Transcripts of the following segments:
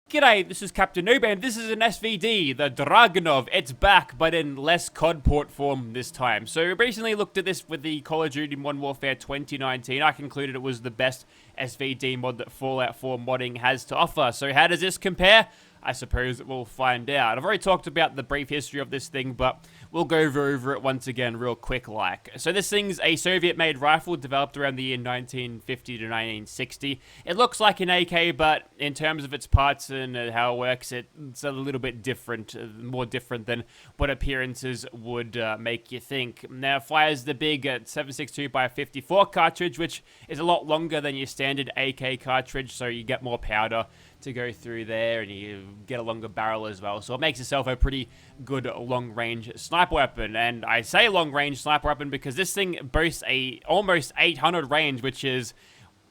G'day, this is Captainoob, and this is an SVD, the Dragunov. It's back, but in less COD port form this time. So we recently looked at this with the Call of Duty Modern Warfare 2019. I concluded it was the best SVD mod that Fallout 4 modding has to offer. So how does this compare? I suppose we'll find out. I've already talked about the brief history of this thing, but we'll go over it once again real quick like. So this thing's a Soviet-made rifle developed around the year 1950 to 1960. It looks like an AK, but in terms of its parts and how it works, it's a little bit different, more different than what appearances would make you think. Now, it fires the big 7.62x54 cartridge, which is a lot longer than your standard AK cartridge, so you get more powder to go through there, and you get a longer barrel as well. So it makes itself a pretty good long-range sniper weapon. And I say long-range sniper weapon because this thing boasts a almost 800 range, which is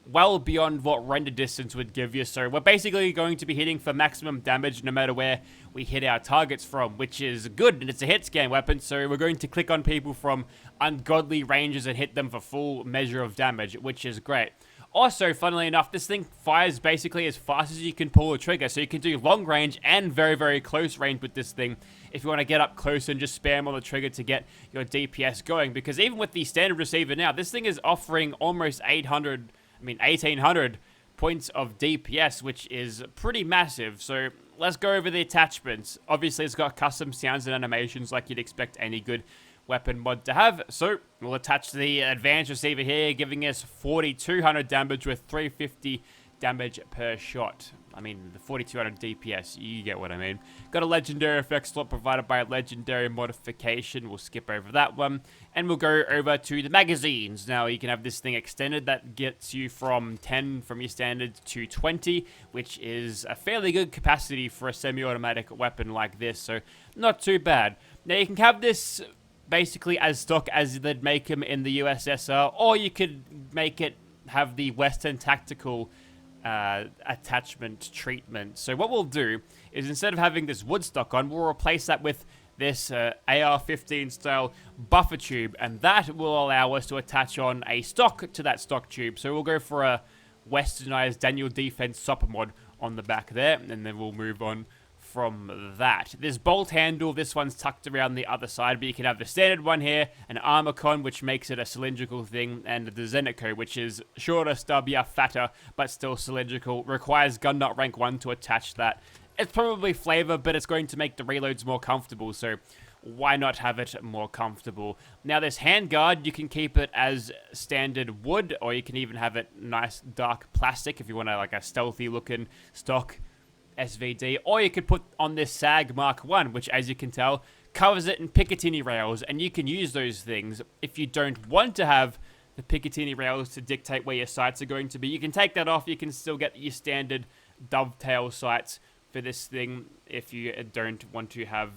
well beyond what render distance would give you. So we're basically going to be hitting for maximum damage no matter where we hit our targets from, which is good, and it's a hit scan weapon, so we're going to click on people from ungodly ranges and hit them for full measure of damage, which is great. Also, funnily enough, this thing fires basically as fast as you can pull the trigger, so you can do long range and very, very close range with this thing if you want to get up close and just spam on the trigger to get your DPS going. Because even with the standard receiver now, this thing is offering almost 1800 points of DPS, which is pretty massive. So let's go over the attachments. Obviously, it's got custom sounds and animations like you'd expect any good weapon mod to have. So we'll attach the advanced receiver here, giving us 4200 damage with 350 damage per shot. I mean, the 4200 DPS, you get what I mean. Got a legendary effect slot provided by a legendary modification. We'll skip over that one. And we'll go over to the magazines. Now, you can have this thing extended. That gets you from 10 from your standard to 20, which is a fairly good capacity for a semi-automatic weapon like this. So, not too bad. Now, you can have this basically as stock as they'd make them in the USSR, or you could make it have the Western tactical attachment treatment. So what we'll do is, instead of having this wood stock on, we'll replace that with this AR-15 style buffer tube, and that will allow us to attach on a stock to that stock tube. So we'll go for a westernized Daniel Defense Supper mod on the back there, and then we'll move on from that. This bolt handle, this one's tucked around the other side, but you can have the standard one here, an Armorcon, which makes it a cylindrical thing, and the Zenico, which is shorter, stubbier, fatter, but still cylindrical. Requires gun nut rank 1 to attach that. It's probably flavor, but it's going to make the reloads more comfortable, so why not have it more comfortable? Now, this handguard, you can keep it as standard wood, or you can even have it nice dark plastic if you want like a stealthy looking stock SVD, or you could put on this SAG Mark 1, which, as you can tell, covers it in Picatinny rails, and you can use those things. If you don't want to have the Picatinny rails to dictate where your sights are going to be, you can take that off. You can still get your standard dovetail sights for this thing if you don't want to have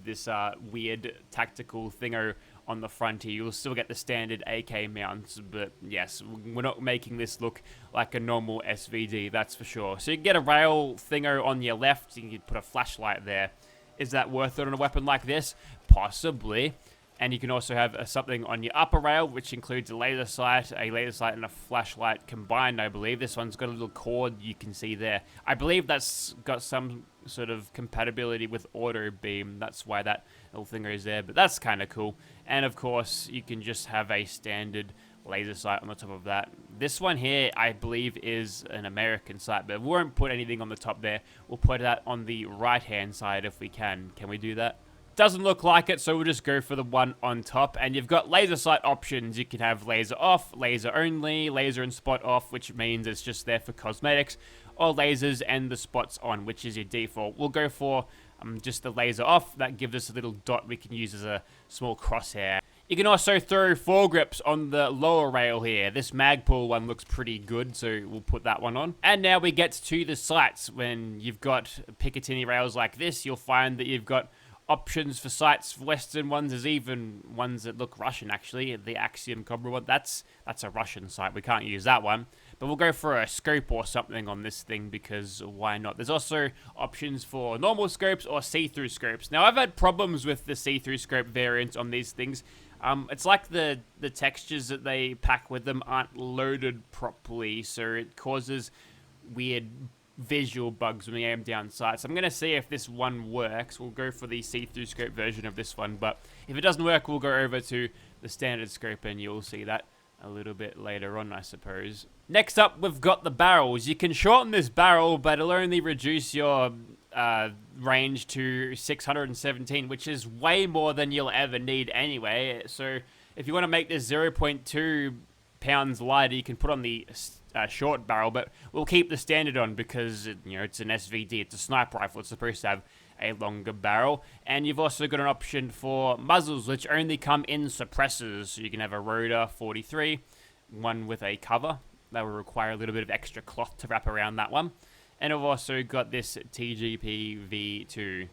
this weird tactical thingo on the front here. You'll still get the standard AK mounts, but yes, we're not making this look like a normal SVD, that's for sure. So you can get a rail thingo on your left, you can put a flashlight there. Is that worth it on a weapon like this? Possibly. And you can also have something on your upper rail, which includes a laser sight and a flashlight combined, I believe. This one's got a little cord you can see there. I believe that's got some sort of compatibility with auto beam. That's why that little thing is there, but that's kind of cool. And of course, you can just have a standard laser sight on the top of that. This one here, I believe, is an American sight, but we won't put anything on the top there. We'll put that on the right-hand side if we can. Can we do that? Doesn't look like it, so we'll just go for the one on top. And you've got laser sight options. You can have laser off, laser only, laser and spot off, which means it's just there for cosmetics, or lasers and the spots on, which is your default. We'll go for just the laser off. That gives us a little dot we can use as a small crosshair. You can also throw foregrips on the lower rail here. This Magpul one looks pretty good, so we'll put that one on. And now we get to the sights. When you've got Picatinny rails like this, you'll find that you've got options for sights, Western ones. There's even ones that look Russian, actually. The Axiom Cobra one, that's a Russian sight. We can't use that one. But we'll go for a scope or something on this thing, because why not? There's also options for normal scopes or see-through scopes. Now, I've had problems with the see-through scope variant on these things. It's like the textures that they pack with them aren't loaded properly, so it causes weird visual bugs when we aim down sight. So I'm going to see if this one works. We'll go for the see-through scope version of this one, but if it doesn't work, we'll go over to the standard scope and you'll see that a little bit later on, I suppose. Next up, we've got the barrels. You can shorten this barrel, but it'll only reduce your range to 617, which is way more than you'll ever need anyway. So if you want to make this 0.2 pounds lighter, you can put on the short barrel, but we'll keep the standard on because it's an SVD, it's a sniper rifle, it's supposed to have a longer barrel. And you've also got an option for muzzles, which only come in suppressors. So you can have a Rotor 43, one with a cover. That will require a little bit of extra cloth to wrap around that one. And I've also got this TGP V2.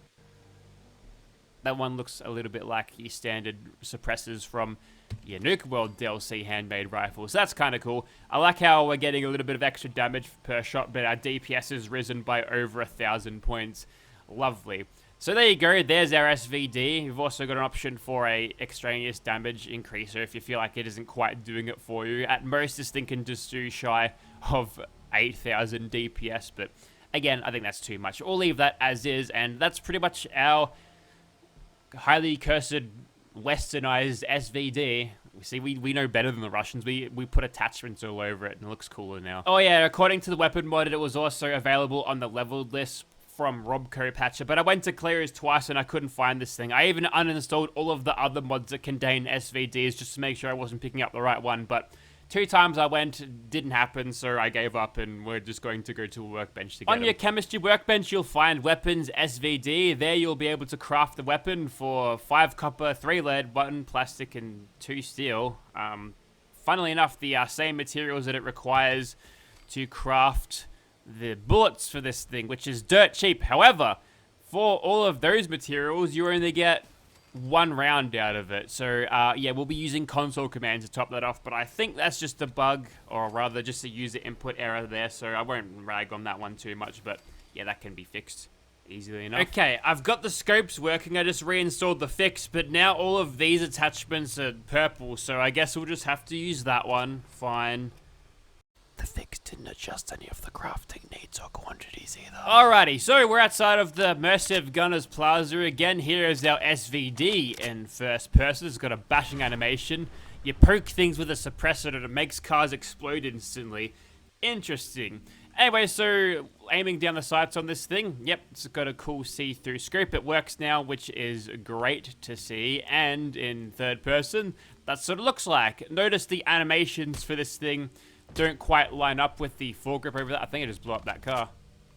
That one looks a little bit like your standard suppressors from your Nuke World DLC handmade rifles. That's kind of cool. I like how we're getting a little bit of extra damage per shot, but our DPS has risen by over 1,000 points. Lovely. So there you go. There's our SVD. You've also got an option for a extraneous damage increaser if you feel like it isn't quite doing it for you. At most, this thing can just do shy of 8,000 DPS, but again, I think that's too much. We'll leave that as is, and that's pretty much our highly cursed westernized SVD. See, we know better than the Russians. We put attachments all over it, and it looks cooler now. Oh yeah, according to the weapon mod, it was also available on the leveled list from Robco Patcher, but I went to Clearers twice and I couldn't find this thing. I even uninstalled all of the other mods that contain SVDs just to make sure I wasn't picking up the right one, but 2 times I went, didn't happen, so I gave up and we're just going to go to a workbench to get them. On your chemistry workbench, you'll find weapons SVD. There you'll be able to craft the weapon for 5 copper, 3 lead, 1 plastic, and 2 steel. Funnily enough, the same materials that it requires to craft the bullets for this thing, which is dirt cheap. However, for all of those materials, you only get 1 round out of it. So, yeah, we'll be using console commands to top that off, but I think that's just a bug, or rather just a user input error there, so I won't rag on that one too much, but yeah, that can be fixed easily enough. Okay, I've got the scopes working. I just reinstalled the fix, but now all of these attachments are purple, so I guess we'll just have to use that one. Fine. The fix didn't adjust any of the crafting needs or quantities either. Alrighty, so we're outside of the Merciv Gunners Plaza again. Here is our SVD in first person. It's got a bashing animation. You poke things with a suppressor and it makes cars explode instantly. Interesting. Anyway, so aiming down the sights on this thing. Yep, it's got a cool see-through scope. It works now, which is great to see. And in third person, that's what it looks like. Notice the animations for this thing don't quite line up with the foregrip over that. I think I just blew up that car.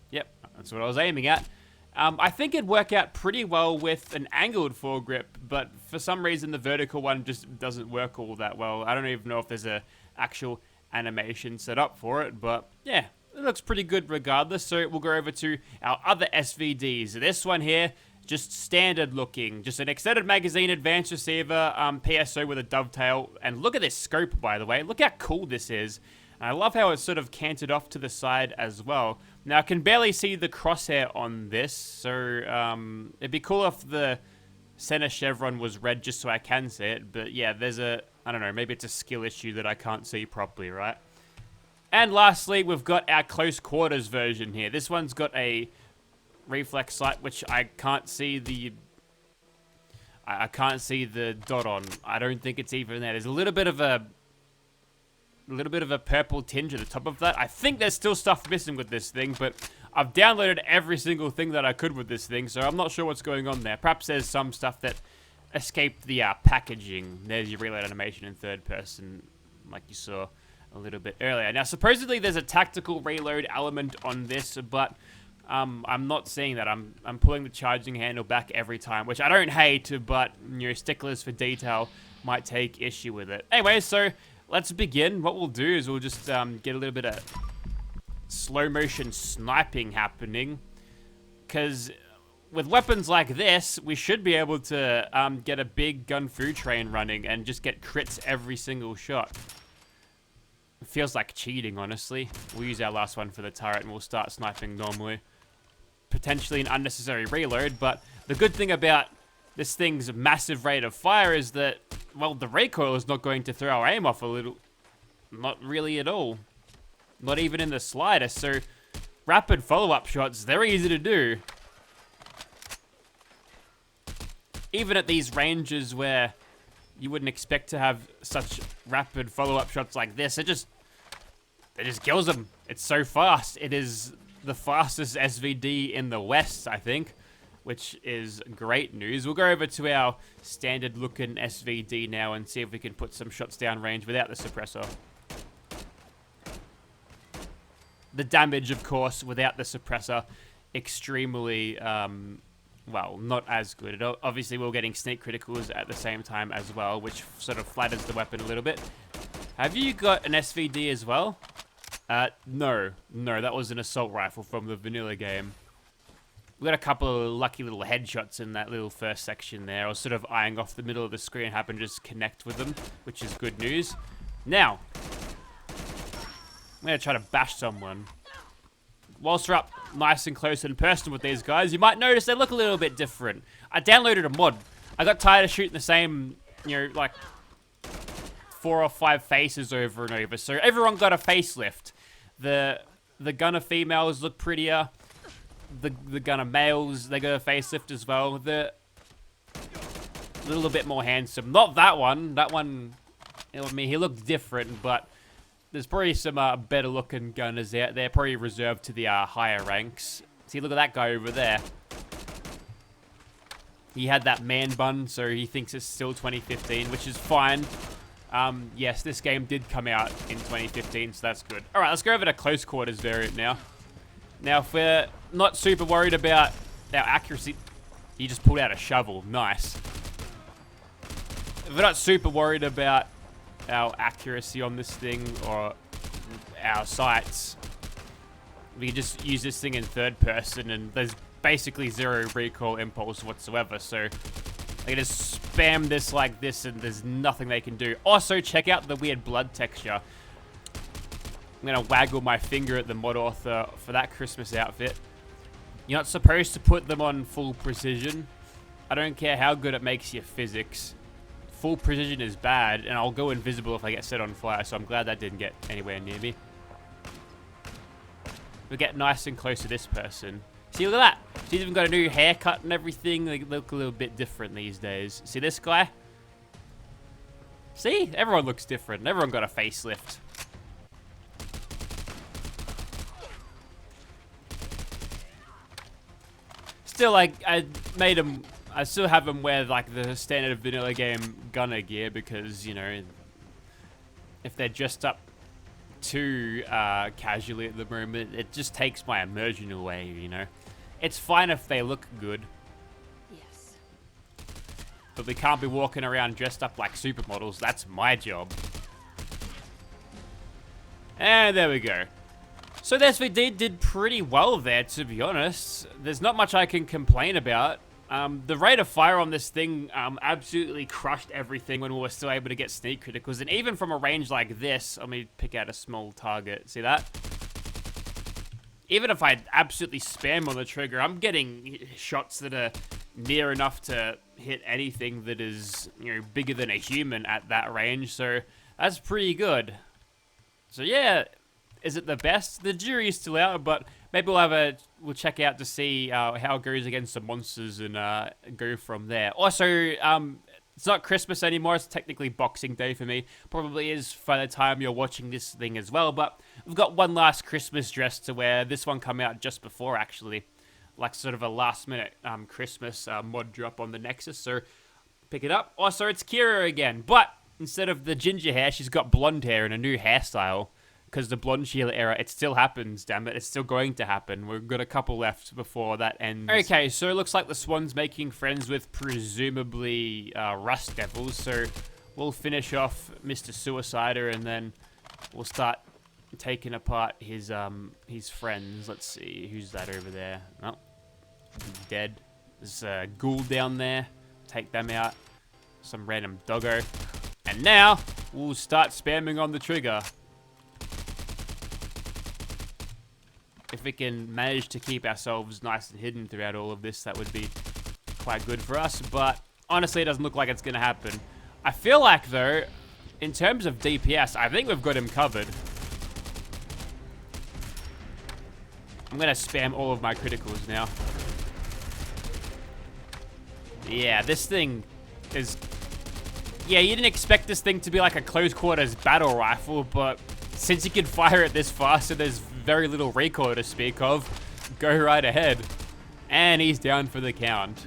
Yep, that's what I was aiming at. I think it'd work out pretty well with an angled foregrip, but for some reason the vertical one just doesn't work all that well. I don't even know if there's a actual animation set up for it, but yeah, it looks pretty good regardless. So we'll go over to our other SVDs. This one here, just standard looking, just an extended magazine, advanced receiver, PSO with a dovetail, and look at this scope, by the way. Look how cool this is. I love how it's sort of canted off to the side as well. Now, I can barely see the crosshair on this, so it'd be cool if the center chevron was red just so I can see it. But yeah, there's a, I don't know, maybe it's a skill issue that I can't see properly, right? And lastly, we've got our close quarters version here. This one's got a reflex sight, which I can't see the... I can't see the dot on. I don't think it's even there. There's a little bit of a purple tinge at the top of that. I think there's still stuff missing with this thing, but I've downloaded every single thing that I could with this thing, so I'm not sure what's going on there. Perhaps there's some stuff that escaped the packaging. There's your reload animation in third person, like you saw a little bit earlier. Now, supposedly there's a tactical reload element on this, but I'm not seeing that. I'm pulling the charging handle back every time, which I don't hate, but sticklers for detail might take issue with it. Anyway, so let's begin. What we'll do is we'll just get a little bit of slow motion sniping happening, because with weapons like this, we should be able to get a big gun fu train running and just get crits every single shot. It feels like cheating, honestly. We'll use our last one for the turret and we'll start sniping normally. Potentially an unnecessary reload, but the good thing about this thing's massive rate of fire is that, well, the recoil is not going to throw our aim off a little. Not really at all. Not even in the slightest. So rapid follow-up shots, they're easy to do. Even at these ranges where you wouldn't expect to have such rapid follow-up shots like this, it just kills them. It's so fast. It is the fastest SVD in the West, I think, which is great news. We'll go over to our standard-looking SVD now and see if we can put some shots down range without the suppressor. The damage, of course, without the suppressor, extremely, well, not as good. Obviously, we're getting sneak criticals at the same time as well, which sort of flatters the weapon a little bit. Have you got an SVD as well? No, that was an assault rifle from the vanilla game. We got a couple of lucky little headshots in that little first section there. I was sort of eyeing off the middle of the screen, happened to just connect with them, which is good news. Now, I'm going to try to bash someone. Whilst we're up nice and close and personal with these guys, you might notice they look a little bit different. I downloaded a mod. I got tired of shooting the same, you know, like 4 or 5 faces over and over. So everyone got a facelift. The gunner females look prettier. The gunner males, they got a facelift as well. The little bit more handsome. Not that one. That one, I mean, he looked different, but there's probably some better looking gunners out there, probably reserved to the higher ranks. See, look at that guy over there. He had that man bun, so he thinks it's still 2015, which is fine. Yes, this game did come out in 2015, so that's good. Alright, let's go over to close quarters variant now. Now, if we're not super worried about our accuracy... He just pulled out a shovel. Nice. If we're not super worried about our accuracy on this thing or our sights, we can just use this thing in third person, and there's basically zero recoil impulse whatsoever, so I can just spam this like this and there's nothing they can do. Also, check out the weird blood texture. I'm gonna waggle my finger at the mod author for that Christmas outfit. You're not supposed to put them on full precision. I don't care how good it makes your physics. Full precision is bad, and I'll go invisible if I get set on fire, so I'm glad that didn't get anywhere near me. We get nice and close to this person. See, look at that. She's even got a new haircut and everything. They look a little bit different these days. See this guy? See? Everyone looks different. Everyone got a facelift. Still, like, I still have them wear, like, the standard vanilla game gunner gear because, you know, if they're dressed up too casually at the moment, it just takes my immersion away, you know. It's fine if they look good. Yes. But we can't be walking around dressed up like supermodels. That's my job. And there we go. So the SVD did pretty well there, to be honest. There's not much I can complain about. The rate of fire on this thing absolutely crushed everything when we were still able to get sneak criticals. And even from a range like this, let me pick out a small target. See that? Even if I absolutely spam on the trigger, I'm getting shots that are near enough to hit anything that is, you know, bigger than a human at that range. So that's pretty good. So yeah, is it the best? The jury's still out, but maybe we'll check out to see how it goes against the monsters and go from there. Also, it's not Christmas anymore. It's technically Boxing Day for me. Probably is by the time you're watching this thing as well. But we've got one last Christmas dress to wear. This one come out just before, actually. Like sort of a last-minute Christmas mod drop on the Nexus. So pick it up. Also, it's Kira again. But instead of the ginger hair, she's got blonde hair and a new hairstyle. Because the blonde Sheila era, it still happens, damn it. It's still going to happen. We've got a couple left before that ends. Okay, so it looks like the Swan's making friends with presumably Rust Devils. So we'll finish off Mr. Suicider and then we'll start taking apart his friends. Let's see, who's that over there? Oh, he's dead. There's a ghoul down there. Take them out. Some random doggo. And now we'll start spamming on the trigger. If we can manage to keep ourselves nice and hidden throughout all of this, that would be quite good for us. But honestly, it doesn't look like it's going to happen. I feel like, though, in terms of DPS, I think we've got him covered. I'm gonna spam all of my criticals now. Yeah, this thing is... Yeah, you didn't expect this thing to be like a close quarters battle rifle, but since you can fire it this fast and there's very little recoil to speak of, go right ahead. And he's down for the count.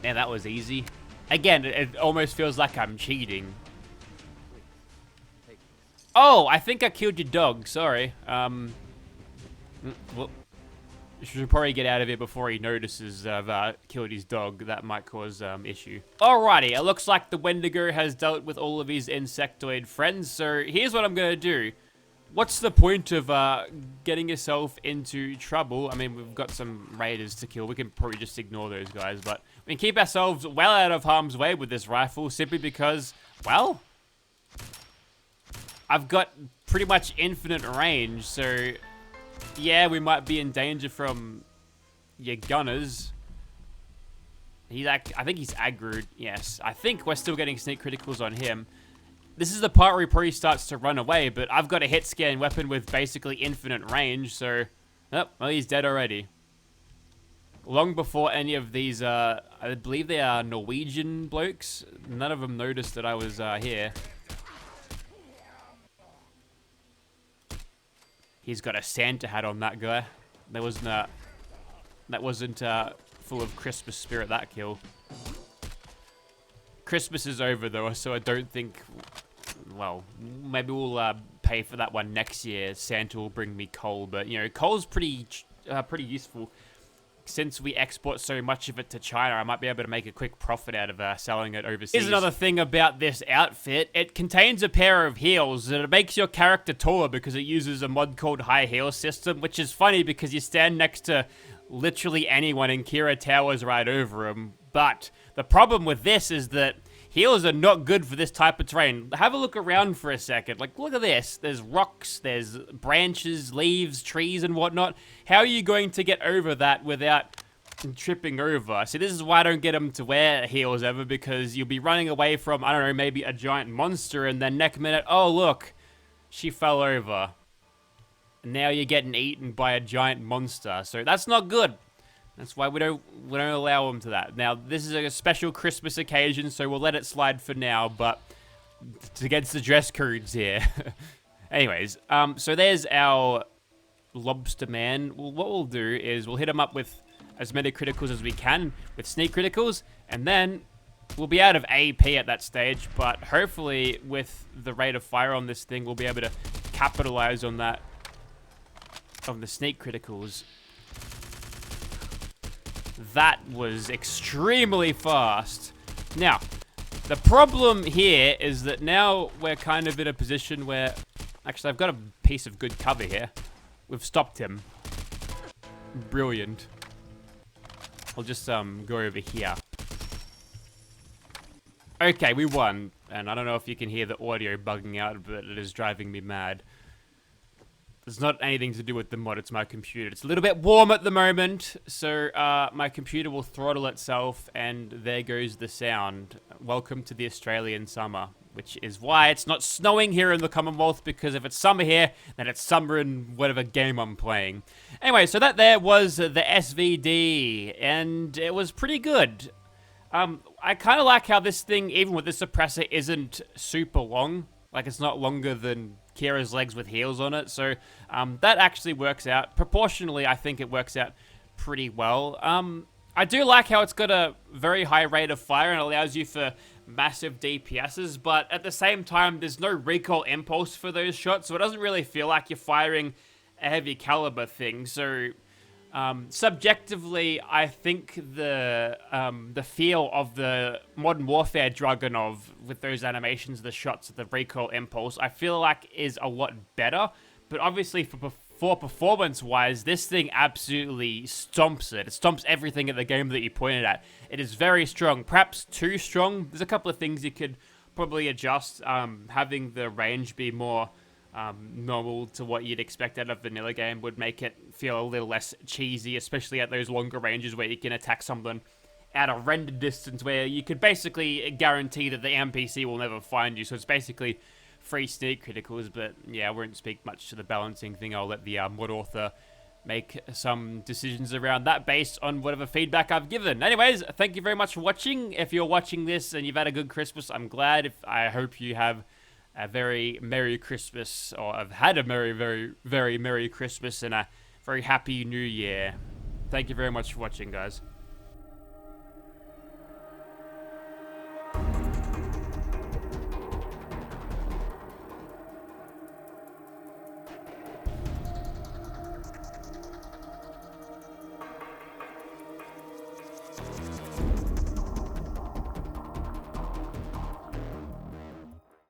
Yeah, that was easy. Again, it almost feels like I'm cheating. Oh, I think I killed your dog. Sorry. Well, you should probably get out of it before he notices I've killed his dog. That might cause issue. Alrighty, it looks like the Wendigo has dealt with all of his insectoid friends. So here's what I'm gonna do. What's the point of getting yourself into trouble? I mean, we've got some raiders to kill. We can probably just ignore those guys, but we can keep ourselves well out of harm's way with this rifle simply because, well, I've got pretty much infinite range. So, yeah, we might be in danger from your gunners. I think he's aggroed. Yes, I think we're still getting sneak criticals on him. This is the part where he probably starts to run away, but I've got a hit scan weapon with basically infinite range, so... Oh, well, he's dead already. Long before any of these, I believe they are Norwegian blokes. None of them noticed that I was here. He's got a Santa hat on, that guy. That wasn't full of Christmas spirit, that kill. Christmas is over, though, so I don't think... Well, maybe we'll pay for that one next year. Santa will bring me coal, but, you know, coal's pretty useful. Since we export so much of it to China, I might be able to make a quick profit out of selling it overseas. Here's another thing about this outfit. It contains a pair of heels, and it makes your character taller because it uses a mod called High Heel System, which is funny because you stand next to literally anyone and Kira towers right over them. But the problem with this is that heels are not good for this type of terrain. Have a look around for a second. Like, look at this. There's rocks, there's branches, leaves, trees, and whatnot. How are you going to get over that without tripping over? See, this is why I don't get them to wear heels ever, because you'll be running away from, I don't know, maybe a giant monster, and then next minute, oh, look, she fell over. And now you're getting eaten by a giant monster. So that's not good. That's why we don't allow them to that. Now, this is a special Christmas occasion, so we'll let it slide for now, but it's against the dress codes here. Anyways, so there's our lobster man. Well, what we'll do is we'll hit him up with as many criticals as we can with sneak criticals, and then we'll be out of AP at that stage, but hopefully with the rate of fire on this thing, we'll be able to capitalize on that, on the sneak criticals. That was extremely fast. Now, the problem here is that now we're kind of in a position where... Actually, I've got a piece of good cover here. We've stopped him. Brilliant. I'll just go over here. Okay, we won. And I don't know if you can hear the audio bugging out, but it is driving me mad. It's not anything to do with the mod, it's my computer. It's a little bit warm at the moment, so my computer will throttle itself, and there goes the sound. Welcome to the Australian summer, which is why it's not snowing here in the Commonwealth, because if it's summer here, then it's summer in whatever game I'm playing. Anyway, so that there was the SVD, and it was pretty good. I kind of like how this thing, even with the suppressor, isn't super long. Like, it's not longer than Kira's legs with heels on it, so that actually works out. Proportionally, I think it works out pretty well. I do like how it's got a very high rate of fire and allows you for massive DPSs, but at the same time, there's no recoil impulse for those shots, so it doesn't really feel like you're firing a heavy caliber thing. So subjectively, I think the feel of the Modern Warfare Dragunov with those animations, the shots, the recoil impulse, I feel like is a lot better. But obviously, for performance-wise, this thing absolutely stomps it. It stomps everything in the game that you pointed at. It is very strong, perhaps too strong. There's a couple of things you could probably adjust, having the range be more normal to what you'd expect out of a vanilla game would make it feel a little less cheesy, especially at those longer ranges where you can attack someone at a render distance where you could basically guarantee that the NPC will never find you. So it's basically free sneak criticals, but yeah, I won't speak much to the balancing thing. I'll let the mod author make some decisions around that based on whatever feedback I've given. Anyways, thank you very much for watching. If you're watching this and you've had a good Christmas, I'm glad. I hope you have a very Merry Christmas, or have had a very Merry Christmas and a very Happy New Year. Thank you very much for watching, guys.